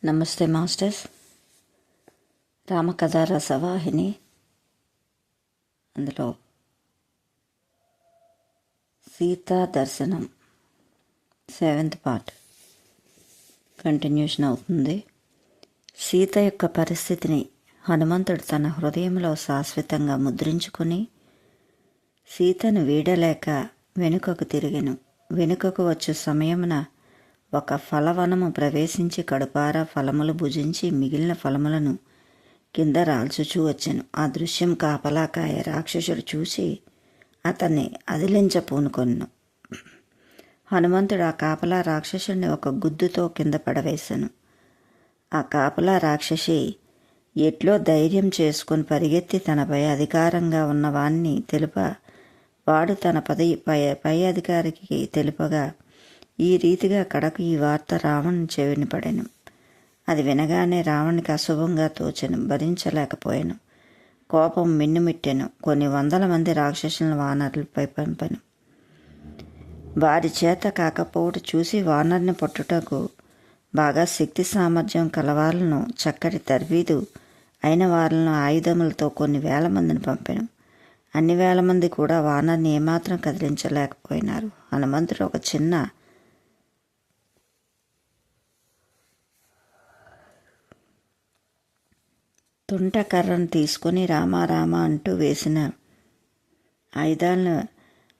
నమస్తే మాస్టర్స్. రామకథ రసవాహిని అందులో సీతా దర్శనం 7th పార్ట్ కంటిన్యూషన్ అవుతుంది. సీత యొక్క పరిస్థితిని హనుమంతుడు తన హృదయంలో శాశ్వతంగా ముద్రించుకుని సీతను వీడలేక వెనుకకు తిరిగెను. వెనుకకు వచ్చు సమయమున ఒక ఫలవనము ప్రవేశించి కడుపారా ఫలములు భుజించి మిగిలిన ఫలములను కింద రాల్చుచూ వచ్చెను. ఆ దృశ్యం కాపలాకాయ రాక్షసుడు చూసి అతన్ని అదిలించపూనుకొనెను. హనుమంతుడు ఆ కాపలా రాక్షసుడిని ఒక గుద్దుతో కింద పడవేశాను. ఆ కాపలా రాక్షసి ఎట్లో ధైర్యం చేసుకుని పరిగెత్తి తనపై అధికారంగా ఉన్నవాణ్ణి వాడు తన పై అధికారికి తెలుపగా ఈ రీతిగా కడకు ఈ వార్త రావణుని చెవిని పడెను. అది వినగానే రావణునికి అశుభంగా తోచెను, భరించలేకపోయాను. కోపం మిన్నుమిట్టెను. కొన్ని 100 మంది రాక్షసులను వానరులపై పంపెను. వారి చేత కాకపోవట చూసి వానరుని పట్టుటకు బాగా శక్తి సామర్థ్యం కలవాళ్ళను, చక్కటి తర్వీదు అయిన వాళ్లను ఆయుధములతో కొన్ని 1000 మందిని పంపెను. అన్ని 1000 మంది కూడా వానరుని ఏమాత్రం కదిలించలేకపోయినారు. హనుమంతుడు ఒక చిన్న తుంట కర్రను తీసుకొని రామ అంటూ వేసిన ఆయుధాలను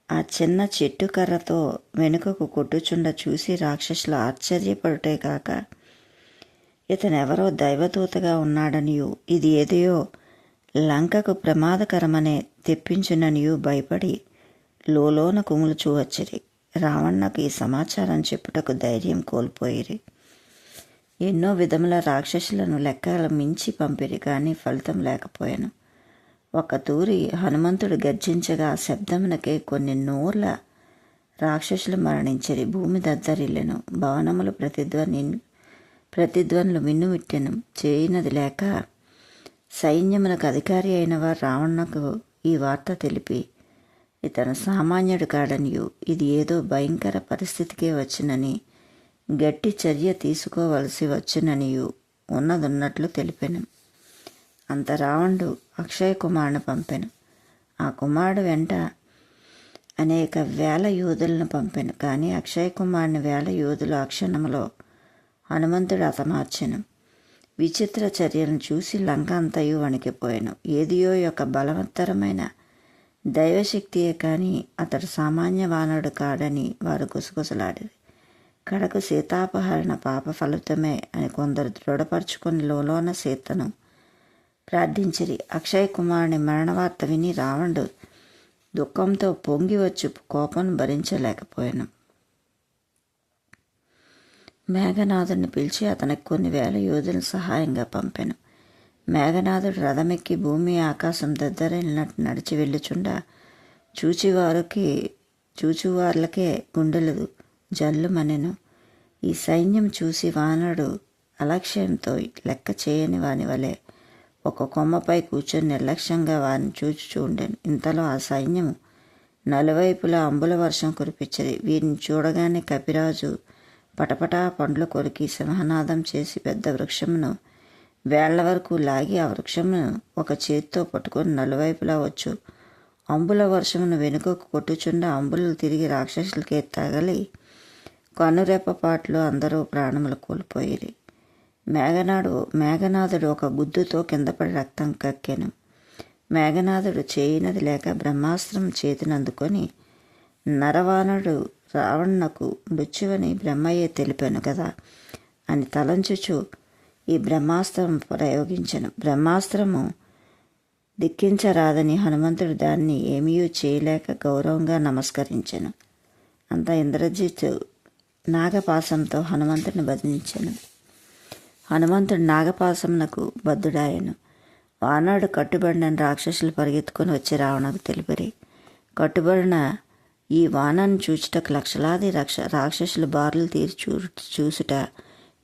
ఆ చిన్న చెట్టు కర్రతో వెనుకకు కొట్టుచుండ చూసి రాక్షసులు ఆశ్చర్యపడుటే కాక ఇతనెవరో దైవదూతగా ఉన్నాడనియు ఇది ఏదో లంకకు ప్రమాదకరమనే తెప్పించుననియు భయపడి లోలోన కుములుచూ వచ్చిరి. రావణకు ఈ సమాచారం చెప్పుటకు ధైర్యం కోల్పోయిరి. ఎన్నో విధముల రాక్షసులను లెక్కల మించి పంపిరి, కానీ ఫలితం లేకపోయాను. ఒక తూరి హనుమంతుడు గర్జించగా ఆ శబ్దమునకే కొన్ని 100 రాక్షసులు మరణించిరి. భూమి దద్దరిల్లెను. భవనములు ప్రతిధ్వనులు మిన్నుమిట్టెను. చేయనది లేక సైన్యమునకు అధికారి అయిన వారు రావణునకు ఈ వార్త తెలిపి ఇతను సామాన్యుడు కాడనియు ఇది ఏదో భయంకర పరిస్థితికే వచ్చినని గట్టి చర్య తీసుకోవలసి వచ్చుననియు ఉన్నదున్నట్లు తెలిపెను. అంత రావణుడు అక్షయ కుమారుని పంపెను. ఆ కుమారుడు వెంట అనేక 1000 యోధులను పంపెను. కానీ అక్షయ కుమారుని 1000 యోధులు ఆ క్షణంలో హనుమంతుడు హతమార్చెను. విచిత్ర చర్యలను చూసి లంక అంతయు వణికిపోయాను. ఏదియో యొక్క బలవత్తరమైన దైవశక్తియే కానీ అతడు సామాన్య వానరుడు కాడని వారు గుసగుసలాడిరి. కడకు సీతాపహరణ పాప ఫలితమే అని కొందరు దృఢపరుచుకొని లోలోన సీతను ప్రార్థించిరి. అక్షయ్ కుమారుని మరణవార్త విని రావణుడు దుఃఖంతో పొంగి వచ్చి కోపం భరించలేకపోయాను. మేఘనాథుడిని పిలిచి అతనికి కొన్ని 1000 యోధులను సహాయంగా పంపాను. మేఘనాథుడు రథమెక్కి భూమి ఆకాశం దద్దరిల్లినట్టు నడిచి వెళ్ళుచుండా చూచువార్లకే గుండెలు జల్లుమనెను. ఈ సైన్యం చూసి వానరుడు అలక్ష్యంతో లెక్క చేయని వాని వలె ఒక కొమ్మపై కూర్చొని నిర్లక్ష్యంగా వారిని చూడెను. ఇంతలో ఆ సైన్యము నలువైపులా అంబుల వర్షం కురిపించది. వీరిని చూడగానే కపిరాజు పటపటా పండ్లు కొరికి సింహనాదం చేసి పెద్ద వృక్షమును వేళ్ల వరకు లాగి ఆ వృక్షమును ఒక చేతితో పట్టుకొని నలువైపులా వచ్చు అంబుల వర్షమును వెనుకకు కొట్టుచుండ అంబులు తిరిగి రాక్షసులకే తగలి కనురెప్పపాట్లు అందరూ ప్రాణములు కోల్పోయిరి. మేఘనాథుడు ఒక గుద్దుతో కిందపడి రక్తం కక్కెను. మేఘనాథుడు చేయనది లేక బ్రహ్మాస్త్రం చేతినందుకొని నరవాణుడు రావణునకు మృత్యువని బ్రహ్మయ్యే తెలిపాను కదా అని తలంచుచు ఈ బ్రహ్మాస్త్రం ప్రయోగించెను. బ్రహ్మాస్త్రము దిక్కించరాదని హనుమంతుడు దాన్ని ఏమీ చేయలేక గౌరవంగా నమస్కరించెను. అంత ఇంద్రజిత్ నాగపాశంతో హనుమంతుడిని బంధించెను. హనుమంతుడు నాగపాశమునకు బద్ధుడాయను. వానరుడు కట్టుబడిన రాక్షసులు పరిగెత్తుకొని వచ్చి రావణకు తెలిపిరి. కట్టుబడిన ఈ వానను చూచుటకు లక్షలాది రాక్షసులు బారులు తీరి చూసుట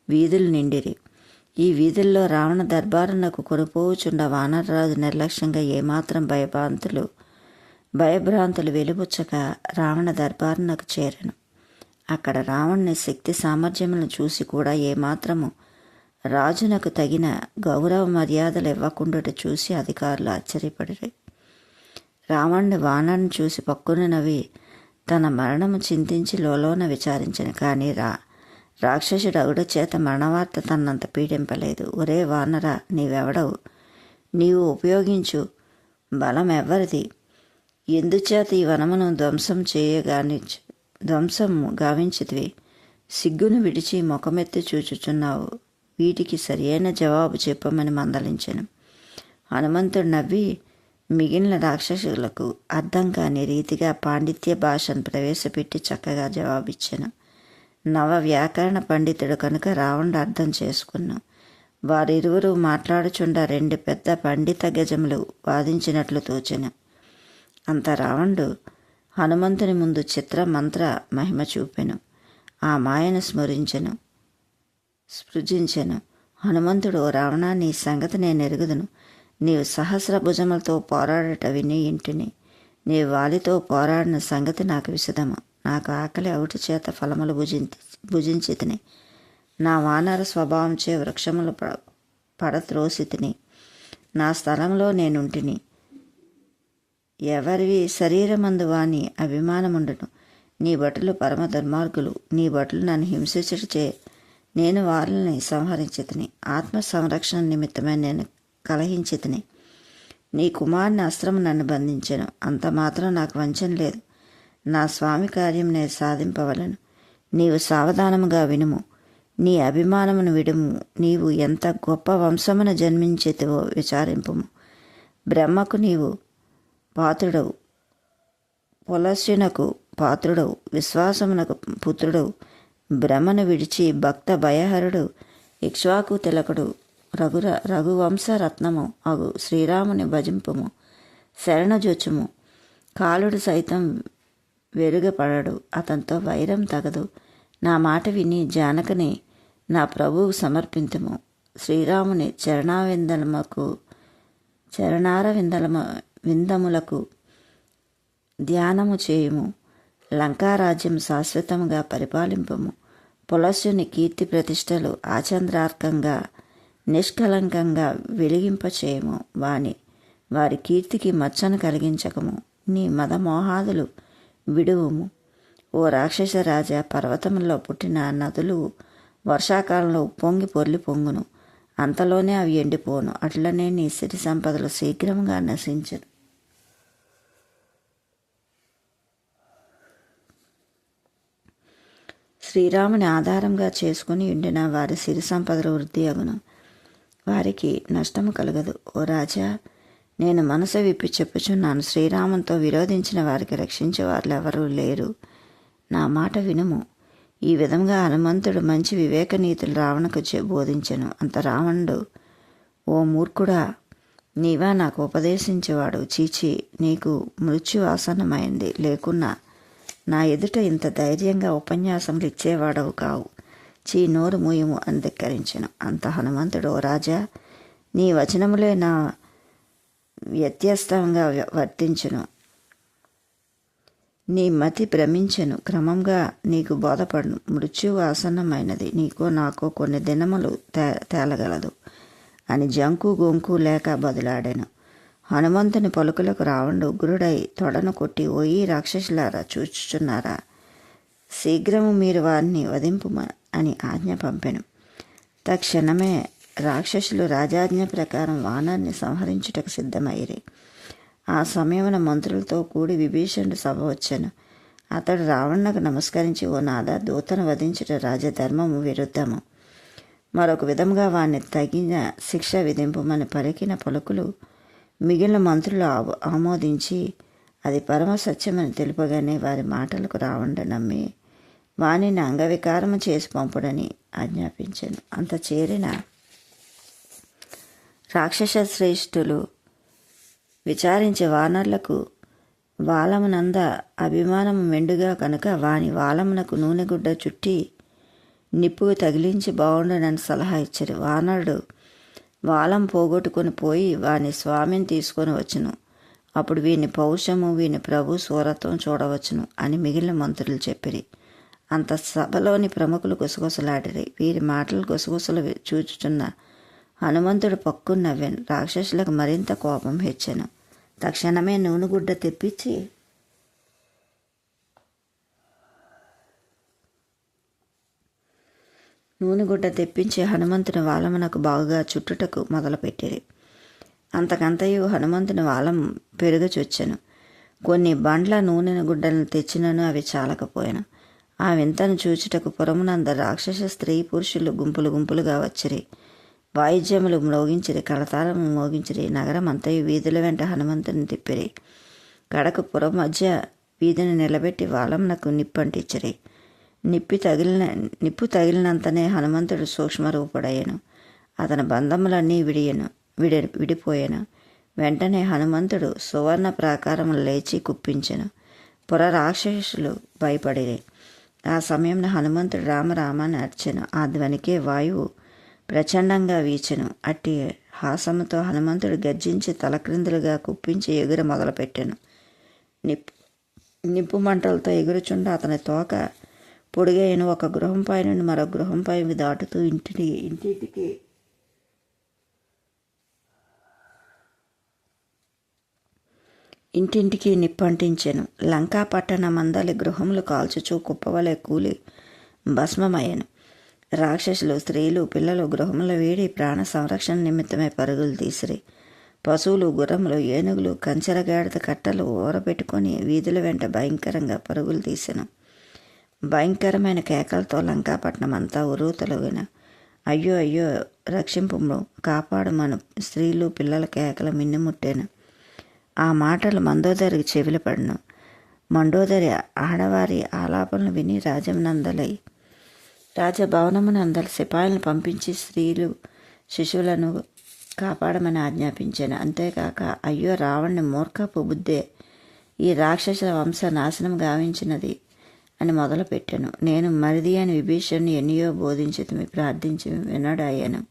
వీధులు నిండిరి. ఈ వీధుల్లో రావణ దర్బారునకు కొనిపోవుచుండ వానరరాజు నిర్లక్ష్యంగా ఏమాత్రం భయభ్రాంతులు వెలుబుచ్చక రావణ దర్బారునకు చేరెను. అక్కడ రావణుని శక్తి సామర్థ్యములను చూసి కూడా ఏమాత్రము రాజునకు తగిన గౌరవ మర్యాదలు ఇవ్వకుండాట చూసి అధికారులు ఆశ్చర్యపడిరి. రావణుడు వానరుని చూసి పక్కున నవ్వి తన మరణము చింతించి లోలోన విచారించను. కానీ రాక్షసుడు అగుడ చేత మరణవార్త తన్నంత పీడింపలేదు. ఒరే వానర, నీవెవడవు? నీవు ఉపయోగించు బలం ఎవరిది? ఎందుచేత ఈ వనమును ధ్వంసం గావించితివి? సిగ్గును విడిచి ముఖమెత్తి చూచుచున్నావు. వీటికి సరియైన జవాబు చెప్పమని మందలించెను. హనుమంతుడు నవ్వి మిగిలిన రాక్షసులకు అర్థం కాని రీతిగా పాండిత్య భాషను ప్రవేశపెట్టి చక్కగా జవాబిచ్చాను. నవ వ్యాకరణ పండితుడు కనుక రావణుడు అర్థం చేసుకున్నాం. వారిరువురు మాట్లాడుచుండ 2 పెద్ద పండిత గజములు వాదించినట్లు తోచెను. అంత రావణుడు హనుమంతుని ముందు చిత్ర మంత్ర మహిమ చూపెను. ఆ మాయను స్పృజించెను. హనుమంతుడు, ఓ రావణ, నీ సంగతి నేను ఎరుగుదును. నీవు సహస్ర భుజములతో పోరాడట విని ఇంటిని. నీవు వాలితో పోరాడిన సంగతి నాకు విశదము. నాకు ఆకలి అవుటి చేత ఫలములు భుజించి తిని, నా వానర స్వభావంచే వృక్షములు పడత్రోసి తిని, నా స్థలంలో నేనుంటిని. ఎవరివి శరీరమందు వాని అభిమానముండును. నీ భటులు పరమ దుర్మార్గులు. నీ భటులు నన్ను హింసించుటచే నేను వారిని సంహరించి తిని. ఆత్మ సంరక్షణ నిమిత్తమై నేను కలహించి తిని. నీ కుమారుని అస్త్రము నన్ను బంధించెను. అంత మాత్రం నాకు వంచన లేదు. నా స్వామి కార్యం నేను సాధింపవలను. నీవు సావధానముగా వినుము. నీ అభిమానమును విడుము. నీవు ఎంత గొప్ప వంశమున జన్మించేతివో విచారింపుము. బ్రహ్మకు నీవు పాత్రుడవు, పులస్యునకు పాత్రుడవు, విశ్వాసమునకు పుత్రుడవు. బ్రహ్మను విడిచి భక్త భయహరుడు ఇక్ష్వాకు తిలకుడు రఘువంశ రత్నము అగు శ్రీరాముని భజింపుము. శరణజొచ్చుము. కాలుడు సైతం వెరుగపడడు, అతనితో వైరం తగదు. నా మాట విని జానకిని నా ప్రభువుకు సమర్పింతుము. శ్రీరాముని విందములకు ధ్యానము చేయుము. లంకారాజ్యం శాశ్వతముగా పరిపాలింపము. పులస్యుని కీర్తి ప్రతిష్టలు ఆచంద్రార్కంగా నిష్కలంకంగా వెలిగింపచేయము. వారి కీర్తికి మచ్చను కలిగించకము. నీ మదమోహాదులు విడువుము. ఓ రాక్షస రాజా, పర్వతములలో పుట్టిన నదులు వర్షాకాలంలో ఉప్పొంగి పొర్లి పొంగును. అంతలోనే అవి ఎండిపోను. అట్లనే నీ సిరి సంపదలు శీఘ్రంగా నశించను. శ్రీరాముని ఆధారంగా చేసుకుని ఉండిన వారి సిరి సంపదలు వృద్ధి అగును. వారికి నష్టము కలగదు. ఓ రాజా, నేను మనసు విప్పి చెప్పుచున్నాను. శ్రీరామునితో విరోధించిన వారికి రక్షించే వారు ఎవరూ లేరు. నా మాట వినుము. ఈ విధంగా హనుమంతుడు మంచి వివేక నీతులు రావణకు బోధించెను. అంత రావణుడు, ఓ మూర్ఖుడా, నీవా నాకు ఉపదేశించేవాడు? చీచి, నీకు మృత్యు ఆసన్నమైంది. లేకున్నా నా ఎదుట ఇంత ధైర్యంగా ఉపన్యాసములు ఇచ్చేవాడవు కావు. నోరు మూయము అని ధిక్కరించెను. అంత హనుమంతుడు, ఓ రాజా, నీ వచనములే నా వ్యత్యస్తంగా వర్తించును. నీ మతి భ్రమించెను. క్రమంగా నీకు బోధపడును. మృత్యువు ఆసన్నమైనది. నీకో నాకో కొన్ని దినములు తేలగలదు అని జంకు గొంకు లేక బదులాడాను. హనుమంతుని పలుకులకు రావణుడు ఉగ్రుడై తొడను కొట్టి, ఓయి రాక్షసులారా, చూచుచున్నారా? శీఘ్రము మీరు వారిని వధింపుమ అని ఆజ్ఞ పంపెను. తక్షణమే రాక్షసులు రాజాజ్ఞ ప్రకారం వానరుని సంహరించుటకు సిద్ధమయ్యిరి. ఆ సమయమున మంత్రులతో కూడి విభీషణుడు సభ వచ్చెను. అతడు రావణునకు నమస్కరించి, ఓ నాథ, దూతను వధించుట రాజధర్మము విరుద్ధము. మరొక విధముగా వారిని తగిన శిక్ష విధింపుమని పలికిన పలుకులు మిగిలిన మంత్రులు ఆమోదించి అది పరమ సత్యమని తెలుపగానే వారి మాటలకు రావణుడు నమ్మి వానిని అంగవికారము చేసి పంపుడని ఆజ్ఞాపించాను. అంత చేరిన రాక్షస శ్రేష్ఠులు విచారించే వానరులకు వాలమునంద అభిమానము మెండుగా కనుక వాని వాలమునకు నూనెగుడ్డ చుట్టి నిప్పుకు తగిలించి బాగుండనని సలహా ఇచ్చారు. వానరుడు వాలం పోగొట్టుకొని పోయి వాని స్వామిని తీసుకొని వచ్చును. అప్పుడు వీని పౌరుషము, వీని ప్రభు స్వరత్వం చూడవచ్చును అని మిగిలిన మంత్రులు చెప్పిరి. అంత సభలోని ప్రముఖులు గుసగుసలాడిరి. వీరి మాటలు గుసగుసలు చూచుచున్న హనుమంతుడు పక్కున నవ్వాను. రాక్షసులకు మరింత కోపం హెచ్చెను. తక్షణమే నూనెగుడ్డ తెప్పించి హనుమంతుని వాలమునకు బాగుగా చుట్టుటకు మొదలుపెట్టిరి. అంతకంతయు హనుమంతుని వాలం పెరుగచొచ్చెను. కొన్ని బండ్ల నూనె గుడ్డలను తెచ్చినను అవి చాలకపోయాను. ఆ వింతను చూచుటకు పురమునంద రాక్షస స్త్రీ పురుషులు గుంపులు గుంపులుగా వచ్చిరి. వాయిద్యములు మ్రోగించిరి, కళతాళము మోగించిరి. నగరం అంతయు వీధుల వెంట హనుమంతుని తిప్పిరి. కడకు పురం మధ్య వీధిని నిలబెట్టి వాలంనకు నిప్పంటించిరి. నిప్పు తగిలినంతనే హనుమంతుడు సూక్ష్మరూపుడయ్యను. అతని బంధములన్నీ విడిపోయాను. వెంటనే హనుమంతుడు సువర్ణ ప్రాకారములు లేచి కుప్పించెను. పుర రాక్షసులు భయపడిరి. ఆ సమయంలో హనుమంతుడు రామరామాన్ని అర్చెను. ఆ ధ్వనికే వాయువు ప్రచండంగా వీచెను. అట్టి హాసముతో హనుమంతుడు గర్జించి తలక్రిందులుగా కుప్పించి ఎగుర మొదలుపెట్టాను. నిప్పు మంటలతో ఎగురుచుండ అతని తోక పొడిగైన ఒక గృహంపై నుండి మరొక గృహంపై దాటుతూ ఇంటింటికి నిప్పంటించెను. లంకా పట్టణమందలి గృహములు కాల్చుచూ కుప్పవలే కూలి భస్మమయ్యను. రాక్షసులు, స్త్రీలు, పిల్లలు గృహముల వేడి ప్రాణ సంరక్షణ నిమిత్తమే పరుగులు తీసిరి. పశువులు, గుర్రములు, ఏనుగులు, కంచెరగాడిద కట్టలు ఊరబెట్టుకొని వీధుల వెంట భయంకరంగా పరుగులు తీసెను. భయంకరమైన కేకలతో లంకాపట్నం అంతా ఉరుతలుగిన. అయ్యో అయ్యో రక్షింపుము, కాపాడుమను స్త్రీలు, పిల్లల కేకలు మిన్నుముట్టెను. ఆ మాటలు మండోదరికి చెవిలు పడను. మండోదరి ఆడవారి ఆలాపనలు విని రాజభవనమునందలి సిపాయిలను పంపించి స్త్రీలు, శిశువులను కాపాడమని ఆజ్ఞాపించాను. అంతేకాక అయ్యో రావణ్ణి మూర్ఖపు బుద్ధే ఈ రాక్షస వంశ నాశనం గావించినది అని మొదలుపెట్టాను. నేను మరిది అని విభీషణుని ఎన్నియో బోధించితిమి, ప్రార్థించి వినడాయను.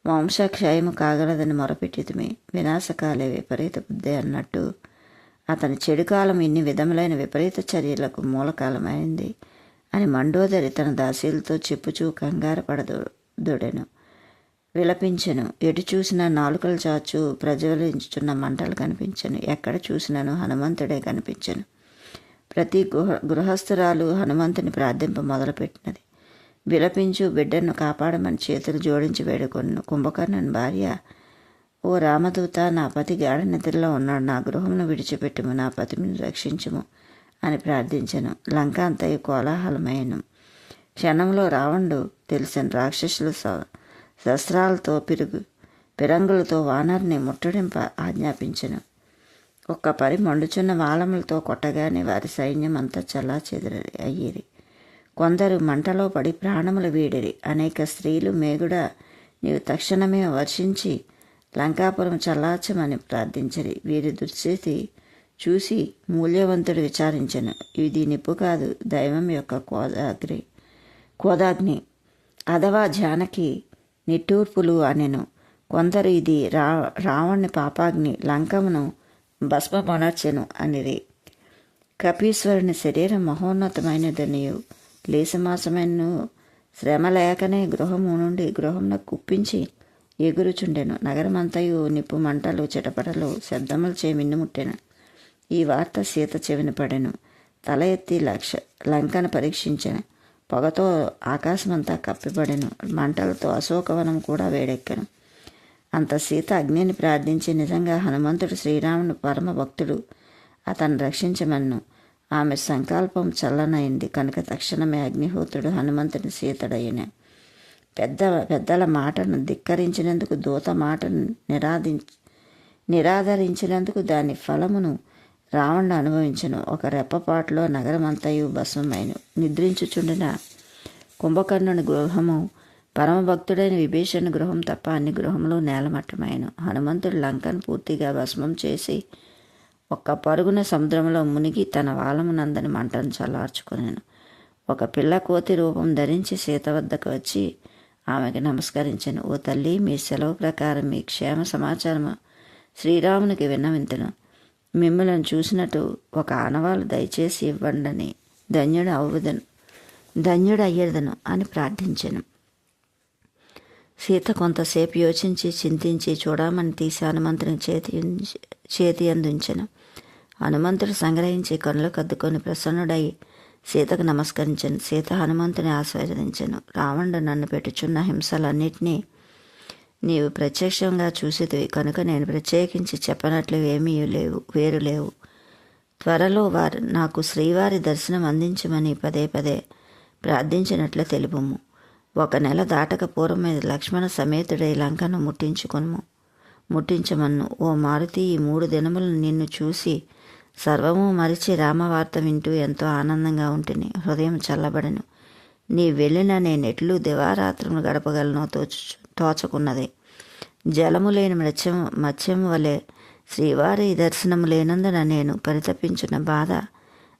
వంశక్షయము కాగలదని మొరపెట్టితిమి, వినాశకాలే విపరీత బుద్ధి అన్నట్టు అతని చెడుకాలం ఇన్ని విధములైన విపరీత చర్యలకు మూలకాలమైంది అని మండోదరి తన దాసీలతో చెప్పుచూ కంగారు పడదొడెను, విలపించెను. ఎటు చూసినా నాలుకలు చాచు ప్రజ్వలించుచున్న మంటలు కనిపించెను. ఎక్కడ చూసినాను హనుమంతుడే కనిపించెను. ప్రతి గృహస్థురాలు హనుమంతుని ప్రార్థింప మొదలుపెట్టినది. విలపించు బిడ్డను కాపాడమని చేతులు జోడించి వేడుకొను. కుంభకర్ణుని భార్య, ఓ రామదూత, నా పతి గాఢ నిద్రలో ఉన్నాడు, నా గృహమును విడిచిపెట్టుము, నా పతిని రక్షించుము అని ప్రార్థించెను. లంక అంతయు కోలాహలమయ్యను. క్షణంలో రావణుడు తెలిసిన రాక్షసులు శస్త్రాలతో పిరంగులతో వానర్ని ముట్టడింప ఆజ్ఞాపించెను. ఒక్క పరి మండుచున్న వాలములతో కొట్టగానే వారి సైన్యం అంతా చల్లాచెదరి అయ్యేది. కొందరు మంటలో పడి ప్రాణములు వీడిరి. అనేక స్త్రీలు, మేగుడ నీవు తక్షణమే వర్షించి లంకాపురం చల్లార్చమని ప్రార్థించిరి. వీరి దుస్థితి చూసి మూల్యవంతుడు విచారించెను. ఇది నిప్పు కాదు, దైవం యొక్క కోదాగ్ని. అథవా జానకి నిట్టూర్పులు అనెను. కొందరు ఇది రావణ్ణి పాపాగ్ని, లంకమును భస్మమొనర్చెను అనిరి. కపీశ్వరుని శరీరం మహోన్నతమైనదనియు లేసమాసమైన శ్రమ లేకనే గృహము నుండి గృహంను కుప్పించి ఎగురుచుండెను. నగరమంతయు నిప్పు మంటలు, చిటపటలు, శబ్దములచే మిన్నుముట్టెను. ఈ వార్త సీత చెవిన పడెను. తల ఎత్తి లంకను పరీక్షించెను. పొగతో ఆకాశమంతా కప్పిపడెను. మంటలతో అశోకవనం కూడా వేడెక్కెను. అంత సీత అగ్నిని ప్రార్థించి, నిజంగా హనుమంతుడు శ్రీరాముని పరమ భక్తుడు, అతన్ని రక్షించమన్ను. ఆమె సంకల్పం చల్లనైంది కనుక తక్షణమే అగ్నిహోత్రుడు హనుమంతుని సీతడయ్యన. పెద్దల మాటను ధిక్కరించినందుకు, దూత మాటను నిరాదరించినందుకు దాని ఫలమును రావణుడు అనుభవించెను. ఒక రెప్పపాటులో నగరమంతయు భస్మమైను. నిద్రించుచుండిన కుంభకర్ణుని గృహము, పరమభక్తుడైన విభీషణుని గృహం తప్ప అన్ని గృహములు నేలమట్టమైను. హనుమంతుడు లంకను పూర్తిగా భస్మం చేసి ఒక్క పరుగున సముద్రంలో మునిగి తన వాలమునందని మంటను చల్లార్చుకునేను. ఒక పిల్ల కోతి రూపం ధరించి సీత వద్దకు వచ్చి ఆమెకు నమస్కరించెను. ఓ తల్లి, మీ సెలవు ప్రకారం మీ క్షేమ సమాచారము శ్రీరామునికి విన్నవింతును. మిమ్మల్ని చూసినట్టు ఒక ఆనవాలు దయచేసి ఇవ్వండని ధన్యుడు అవుదును ధన్యుడయ్యేదను అని ప్రార్థించెను. సీత కొంతసేపు యోచించి చింతించి చూడమని తీసి హనుమంతుని చేతి అందించెను. హనుమంతుడు సంగ్రహించి కనులు కద్దుకొని ప్రసన్నుడై సీతకు నమస్కరించెను. సీత హనుమంతుని ఆశీర్వదించెను. రావణుడు నన్ను పెట్టుచున్న హింసలన్నిటినీ నీవు ప్రత్యక్షంగా చూసితివి కనుక నేను ప్రత్యేకించి చెప్పనట్లు ఏమీ వేరు లేవు. త్వరలో నాకు శ్రీవారి దర్శనం అందించమని పదే పదే ప్రార్థించినట్లు తెలుపుము. 1 నెల దాటక పూర్వమే లక్ష్మణ సమేతుడై లంకను ముట్టించమన్ను. ఓ మారుతి, ఈ 3 దినములు నిన్ను చూసి సర్వము మరిచి రామవార్త వింటూ ఎంతో ఆనందంగా ఉంటిని. హృదయం చల్లబడను. నీ వెళ్ళిన నేనెట్లు దివారాత్రములు గడపగలనో తోచకున్నది. జలము లేని మత్స్యము వలె శ్రీవారి దర్శనము లేనందున నేను పరితపించిన బాధ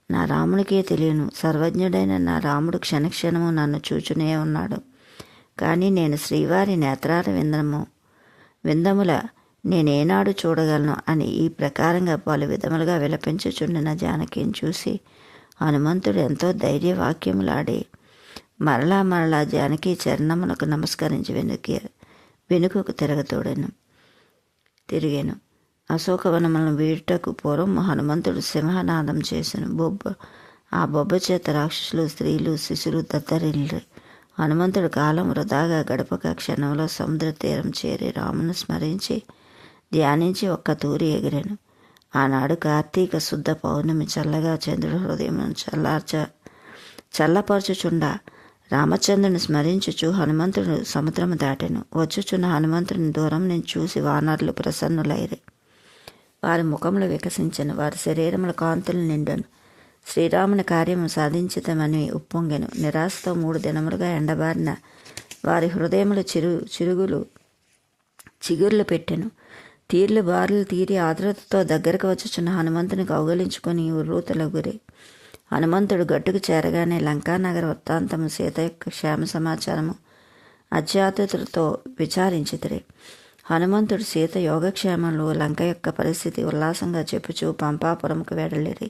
నా రామునికే తెలియను. సర్వజ్ఞుడైన నా రాముడు క్షణక్షణము నన్ను చూచునే ఉన్నాడు. కానీ నేను శ్రీవారి నేత్రాల విందముల నేనేనాడు చూడగలను అని ఈ ప్రకారంగా పలు విధములుగా విలపించుచుండిన జానకిని చూసి హనుమంతుడు ఎంతో ధైర్యవాక్యములాడి మరలా జానకి చరణములకు నమస్కరించి వెనుకకు తిరిగాను. అశోకవనములను వీడుటకు పూర్వం హనుమంతుడు సింహనాదం చేసెను. ఆ బొబ్బ చేత రాక్షసులు, స్త్రీలు, శిశులు దద్దరిల్లి హనుమంతుడు కాలం వృధాగా గడపక క్షణంలో సముద్ర తీరం చేరి రామును స్మరించి ధ్యానించి ఒక్క తూరి ఎగిరాను. ఆనాడు కార్తీక శుద్ధ పౌర్ణమి చల్లగా చంద్రుడు హృదయం చల్లపరచుచుండా రామచంద్రుని స్మరించుచు హనుమంతుడు సముద్రము దాటెను. వచ్చుచున్న హనుమంతుడిని దూరం నుంచి చూసి వానరులు ప్రసన్నులైరి. వారి ముఖములు వికసించెను, వారి శరీరముల కాంతులు నిండెను. శ్రీరాముని కార్యము సాధించితమని ఉప్పొంగెను. నిరాశతో 3 దినములుగా ఎండబారిన వారి హృదయములు చిగుర్లు పెట్టెను. తీర్లు బారులు తీరి ఆదురతతో దగ్గరకు వచ్చుచున్న హనుమంతుని కౌగలించుకొని ఉర్రూతలగురి. హనుమంతుడు గట్టుకు చేరగానే లంకానగర వృత్తాంతము, సీత యొక్క క్షేమ సమాచారము అత్యాతురతో విచారించితిరి. హనుమంతుడు సీత యోగక్షేమంలో లంక యొక్క పరిస్థితి ఉల్లాసంగా చెప్పుచూ పంపాపురముకు వెడలిరి.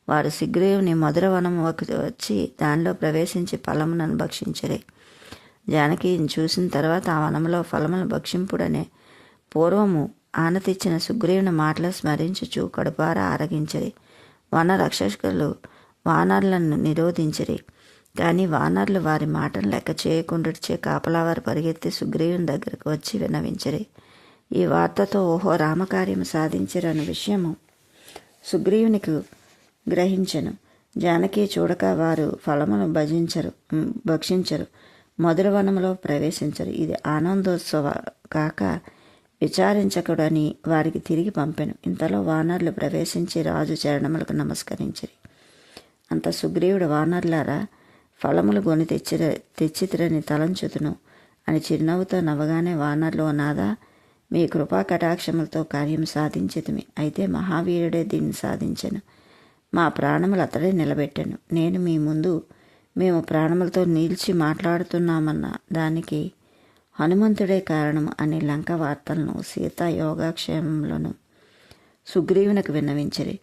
వారు సుగ్రీవుని మధురవనము వచ్చి దానిలో ప్రవేశించి ఫలములను భక్షించిరి. జానకిని చూసిన తర్వాత ఆ వనంలో ఫలములను భక్షింపుడనే పూర్వము ఆనతిచ్చిన సుగ్రీవుని మాటలు స్మరించుచు కడుపారా ఆరగించిరి. వన రక్షకులు వానరులను నిరోధించిరి. కానీ వానరులు వారి మాటను లెక్క చేయకుండాచే కాపలావారు పరిగెత్తి సుగ్రీవుని దగ్గరకు వచ్చి విన్నవించిరి. ఈ వార్తతో ఓహో రామకార్యము సాధించిరన్న విషయము సుగ్రీవునికి గ్రహించెను. జానకి చూడక వారు ఫలమును భక్షించరు, మధురవనములో ప్రవేశించరు. ఇది ఆనందోత్సవ కాక విచారించకుడని వారికి తిరిగి పంపెను. ఇంతలో వానరులు ప్రవేశించి రాజు చరణములకు నమస్కరించిరి. అంత సుగ్రీవుడు, వానరులారా, ఫలములు కొని తెచ్చితిరని తలంచుతును అని చిరునవ్వుతో నవ్వగానే వానరులు, నాదా, మీ కృపా కటాక్షములతో కార్యం సాధించితిమి. అయితే మహావీరుడే దీన్ని సాధించెను. మా ప్రాణములు అతడే నిలబెట్టెను. నేను మీ ముందు మేము ప్రాణములతో నిలిచి మాట్లాడుతున్నామన్న దానికి హనుమంతుడే కారణం అని లంక వార్తలను, సీత యోగక్షేమములను సుగ్రీవునికి విన్నవించిరి.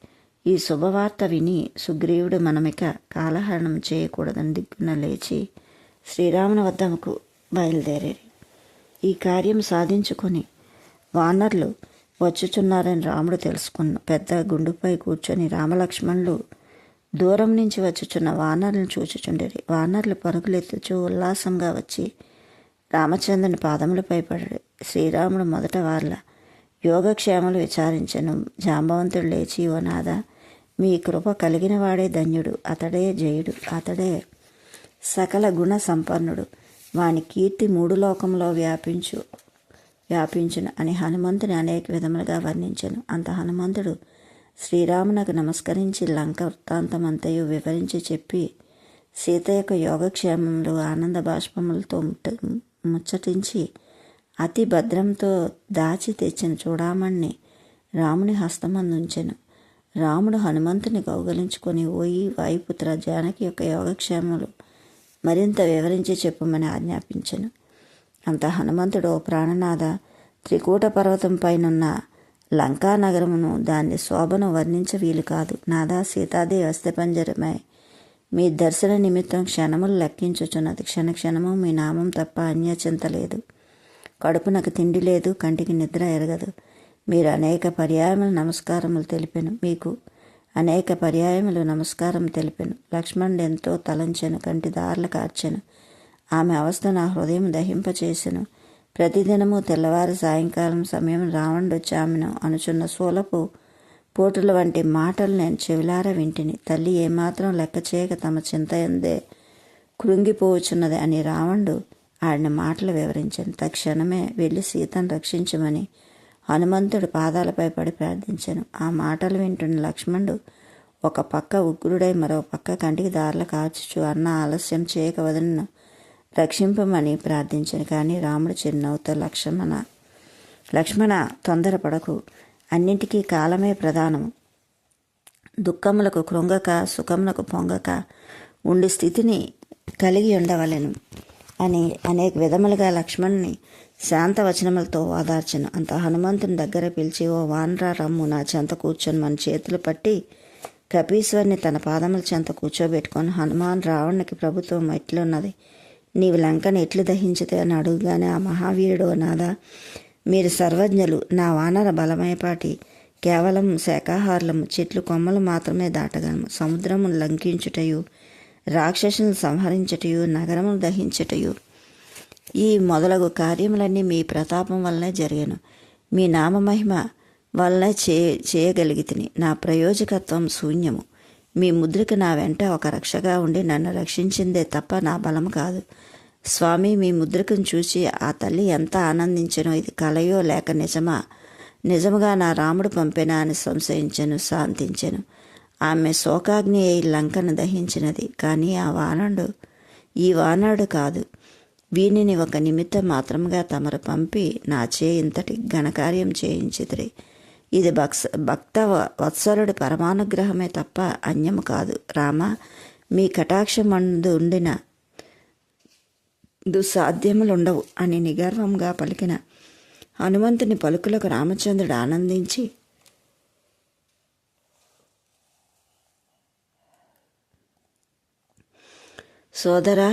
ఈ శుభవార్త విని సుగ్రీవుడు మనమిక కాలహరణం చేయకూడదని దిగ్గున లేచి శ్రీరాముని వద్దకు బయలుదేరి ఈ కార్యం సాధించుకొని వానరులు వచ్చుచున్నారని రాముడు తెలుసుకున్న పెద్ద గుండుపై కూర్చొని రామలక్ష్మణులు దూరం నుంచి వచ్చుచున్న వానరులను చూచుచుండిరి. వానరులు పరుగులెత్తుచూ ఉల్లాసంగా వచ్చి రామచంద్రుని పాదములపై పడి శ్రీరాముడు మొదట వాళ్ళ యోగక్షేమలు విచారించెను. జాంబవంతుడు లేచి, ఓ నాథ, మీ కృప కలిగిన వాడే ధన్యుడు, అతడే జయుడు, అతడే సకల గుణ సంపన్నుడు, వాని కీర్తి 3 లోకంలో వ్యాపించును అని హనుమంతుని అనేక విధములుగా వర్ణించెను. అంత హనుమంతుడు శ్రీరామునకు నమస్కరించి లంక వృత్తాంతమంతయు వివరించి చెప్పి సీత యొక్క యోగక్షేమములు ఆనంద బాష్పములతో ముచ్చటించి అతి భద్రంతో దాచి తెచ్చిన చూడామణ్ణి రాముని హస్తమందుంచెను. రాముడు హనుమంతుని కౌగలించుకొని, ఓయి వాయుపుత్ర, జానకి యొక్క యోగక్షేమములు మరింత వివరించి చెప్పమని ఆజ్ఞాపించెను. అంత హనుమంతుడు, ఓ ప్రాణనాథ, త్రికూట పర్వతం పైనున్న లంకా నగరమును దాని శోభను వర్ణించ వీలు కాదు. నాదా, సీతాదేవి అస్థిపంజరమై మీ దర్శన నిమిత్తం క్షణములు లెక్కించుచున్నది. క్షణక్షణము మీ నామం తప్ప అన్యచింత లేదు. కడుపునకు తిండి లేదు, కంటికి నిద్ర ఎరగదు. మీరు అనేక పర్యాయములు నమస్కారములు తెలిపెను. మీకు అనేక పర్యాయములు నమస్కారం తెలిపెను. లక్ష్మణుడు ఎంతో తలంచెను, కంటి దారులు కార్చెను. ఆమె అవస్థ నా హృదయం దహింపచేసెను. ప్రతిదినము తెల్లవారు సాయంకాలం సమయం రావణుడు వచ్చి ఆమెను అనుచున్న సోలపు పోటుల వంటి మాటలు నేను చెవిలార వింటిని. తల్లి ఏమాత్రం లెక్క చేయక తమ చింత ఎందే కృంగిపోవచ్చున్నది అని రావణుడు ఆడిన మాటలు వివరించాను. తక్షణమే వెళ్ళి సీతను రక్షించమని హనుమంతుడు పాదాలపై పడి ప్రార్థించాను. ఆ మాటలు వింటున్న లక్ష్మణుడు ఒక పక్క ఉగ్రుడై మరో పక్క కంటికి దారులు కార్చుచు అన్న ఆలస్యం చేయక వదలను రక్షింపమని ప్రార్థించాను. కానీ రాముడు చిరునవ్వుతో లక్ష్మణ తొందరపడకు, అన్నింటికీ కాలమే ప్రధానము. దుఃఖములకు కృంగక సుఖములకు పొంగక ఉండి స్థితిని కలిగి ఉండవలెను అని అనేక విధములుగా లక్ష్మణుని శాంతవచనములతో ఓదార్చెను. అంత హనుమంతుని దగ్గర పిలిచి, ఓ వానరా రమ్ము, నా చెంత కూర్చొని మన చేతులు పట్టి కపీశ్వరిని తన పాదముల చెంత కూర్చోబెట్టుకొని, హనుమాన్ రావణునికి ప్రభుత్వం ఎట్లున్నది, నీవు లంకను ఎట్లు దహించితే అని అడుగుగానే ఆ మహావీరుడు, నాదా మీరు సర్వజ్ఞులు, నా వానర బలమైపాటి కేవలం శాకాహారులము, చెట్లు కొమ్మలు మాత్రమే దాటగలము. సముద్రమును లంకించుటయు, రాక్షసులను సంహరించుటయు, నగరమును దహించుటయు ఈ మొదలగు కార్యములన్నీ మీ ప్రతాపం వల్లనే జరిగాను. మీ నామమహిమ వల్లనే చేయగలిగితిని. నా ప్రయోజకత్వం శూన్యము. మీ ముద్రిక నా వెంట ఒక రక్షగా ఉండి నన్ను రక్షించిందే తప్ప నా బలము కాదు. స్వామి, మీ ముద్రికను చూసి ఆ తల్లి ఎంత ఆనందించెనో, ఇది కలయో లేక నిజముగా నా రాముడు పంపేనా అని సంశయించెను, శాంతించెను. ఆమె శోకాగ్ని అయి లంకను దహించినది. కానీ ఈ వానరుడు కాదు. వీనిని ఒక నిమిత్తం మాత్రముగా తమరు పంపి నాచే ఇంతటి ఘనకార్యం చేయించితిరి. ఇది భక్త వత్సలుడి పరమానుగ్రహమే తప్ప అన్యము కాదు. రామ, మీ కటాక్షమందు ఉండిన దుస్సాధ్యములుండవు అని నిగర్వంగా పలికిన హనుమంతుని పలుకులకు రామచంద్రుడు ఆనందించి, సోదరా,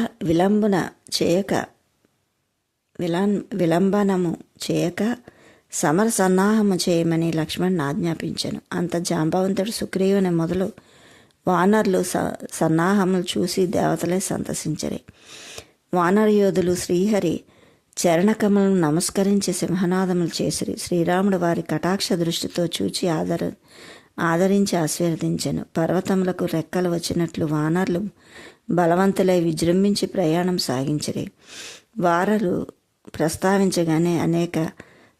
విలంబనము చేయక సమర సన్నాహము చేయమని లక్ష్మణుని ఆజ్ఞాపించాను. అంత జాంబవంతుడు సుగ్రీవుని మొదలు వానరులు సన్నాహములు చూసి దేవతలే సంతసించరి. వానర యోధులు శ్రీహరి చరణకములను నమస్కరించి సింహనాదములు చేసిరి. శ్రీరాముడు వారి కటాక్ష దృష్టితో చూచి ఆదరించి ఆశీర్వదించెను. పర్వతములకు రెక్కలు వచ్చినట్లు వానరులు బలవంతులై విజృంభించి ప్రయాణం సాగించిరి. వారలు ప్రస్తావించగానే అనేక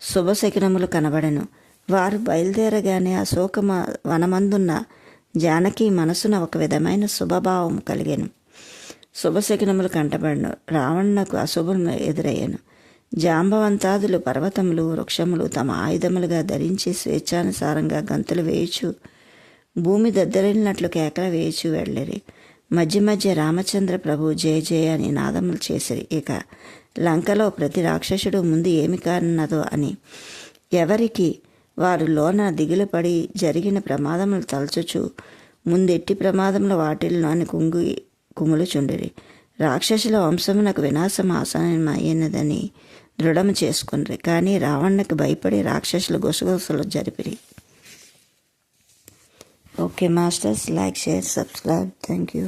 శుభశకునములు కనబడెను. వారు బయలుదేరగానే అశోక వనమందున్న జానకి మనసున ఒక విధమైన శుభభావం కలిగెను. శుభశకునములు కంటబడను. రావణునకు అశుభము ఎదురయ్యను. జాంబవంతాదులు పర్వతములు వృక్షములు తమ ఆయుధములుగా ధరించి స్వేచ్ఛానుసారంగా గంతులు వేయుచు భూమి దద్దరిల్లినట్లు కేకలు వేయుచు వెళ్ళిరి. మధ్య మధ్య రామచంద్ర ప్రభు జయ జయ అని నాదములు చేసిరి. ఇక లంకలో ప్రతి రాక్షసుడు ముందు ఏమి కానున్నదో అని ఎవరికి వారు లోన దిగులు పడి జరిగిన ప్రమాదములు తలచుచు ముందెట్టి ప్రమాదములు వాటిల్లో అని కుములుచుండిరి. రాక్షసుల వంశమునకు వినాశం ఆసన్నమైనదని దృఢము చేసుకుని, కానీ రావణునికి భయపడి రాక్షసులు గుసగుసలు జరిపిరి. Okay masters, like, share, subscribe. Thank you.